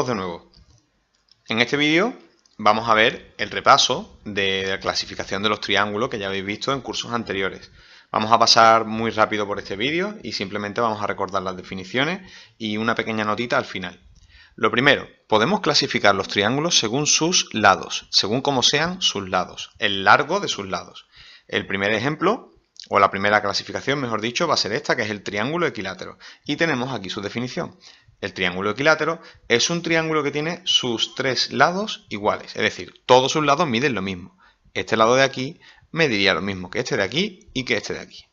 todos de nuevo. En este vídeo vamos a ver el repaso de la clasificación de los triángulos que ya habéis visto en cursos anteriores. Vamos a pasar muy rápido por este vídeo y simplemente vamos a recordar las definiciones y una pequeña notita al final. Lo primero, podemos clasificar los triángulos según sus lados, según cómo sean sus lados, el largo de sus lados. El primer ejemplo, o la primera clasificación, mejor dicho, va a ser esta, que es el triángulo equilátero. Y tenemos aquí su definición. El triángulo equilátero es un triángulo que tiene sus tres lados iguales, es decir, todos sus lados miden lo mismo. Este lado de aquí mediría lo mismo que este de aquí y que este de aquí.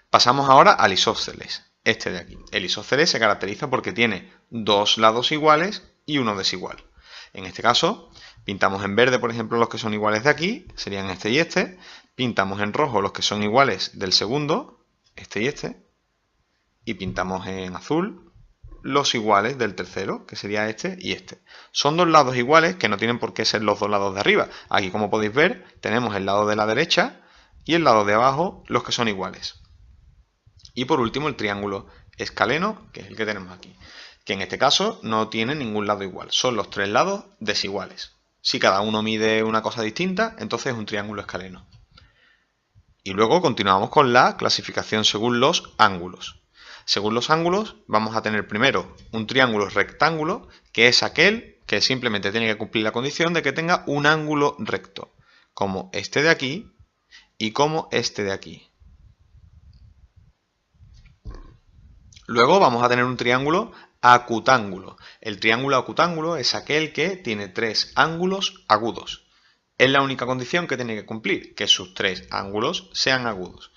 Pasamos ahora al isósceles, este de aquí. El isósceles se caracteriza porque tiene dos lados iguales y uno desigual. En este caso, pintamos en verde, por ejemplo, los que son iguales de aquí, serían este y este. Pintamos en rojo los que son iguales del segundo, este y este. Y pintamos en azul los iguales del tercero, que sería este y este. Son dos lados iguales que no tienen por qué ser los dos lados de arriba. Aquí, como podéis ver, tenemos el lado de la derecha y el lado de abajo, los que son iguales. Y por último, el triángulo escaleno, que es el que tenemos aquí, que en este caso no tiene ningún lado igual. Son los tres lados desiguales. Si cada uno mide una cosa distinta, entonces es un triángulo escaleno. Y luego continuamos con la clasificación según los ángulos. Según los ángulos, vamos a tener primero un triángulo rectángulo, que es aquel que simplemente tiene que cumplir la condición de que tenga un ángulo recto, como este de aquí y como este de aquí. Luego vamos a tener un triángulo acutángulo. El triángulo acutángulo es aquel que tiene tres ángulos agudos. Es la única condición que tiene que cumplir, que sus tres ángulos sean agudos.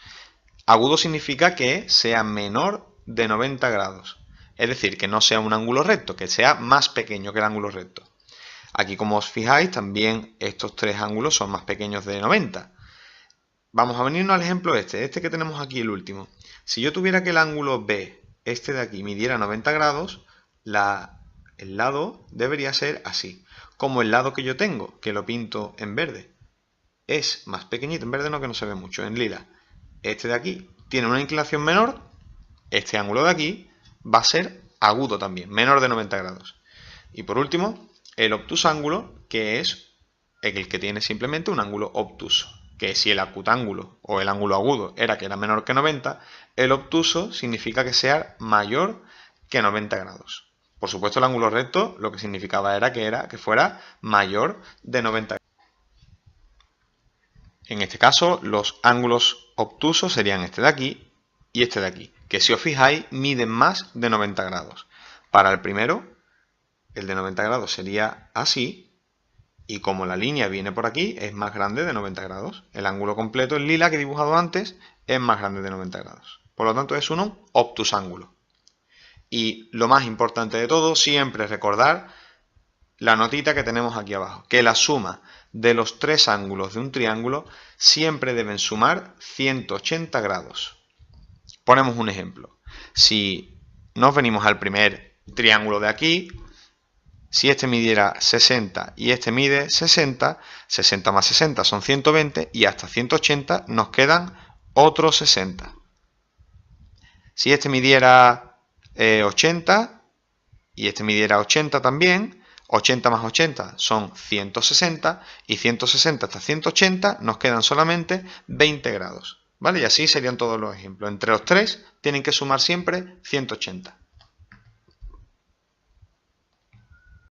Agudo significa que sea menor de 90 grados. Es decir, que no sea un ángulo recto, que sea más pequeño que el ángulo recto. Aquí, como os fijáis, también estos tres ángulos son más pequeños de 90. Vamos a venirnos al ejemplo este que tenemos aquí, el último. Si yo tuviera que el ángulo B, este de aquí, midiera 90 grados, el lado debería ser así. Como el lado que yo tengo, que lo pinto en verde, es más pequeñito, en verde no, que no se ve mucho, en lila. Este de aquí tiene una inclinación menor, este ángulo de aquí va a ser agudo también, menor de 90 grados. Y por último, el obtusángulo, que es el que tiene simplemente un ángulo obtuso. Que si el acutángulo o el ángulo agudo era que era menor que 90, el obtuso significa que sea mayor que 90 grados. Por supuesto, el ángulo recto lo que significaba era que fuera mayor de 90 grados. En este caso, los ángulos obtusos serían este de aquí y este de aquí, que si os fijáis miden más de 90 grados. Para el primero, el de 90 grados sería así, y como la línea viene por aquí, es más grande de 90 grados. El ángulo completo en lila que he dibujado antes es más grande de 90 grados. Por lo tanto, es un obtusángulo. Y lo más importante de todo, siempre recordar la notita que tenemos aquí abajo, que la suma de los tres ángulos de un triángulo siempre deben sumar 180 grados. Ponemos un ejemplo. Si nos venimos al primer triángulo de aquí, si este midiera 60 y este mide 60, 60 más 60 son 120 y hasta 180 nos quedan otros 60. Si este midiera 80 y este midiera 80 también, 80 más 80 son 160 y 160 hasta 180 nos quedan solamente 20 grados. ¿Vale? Y así serían todos los ejemplos. Entre los tres tienen que sumar siempre 180.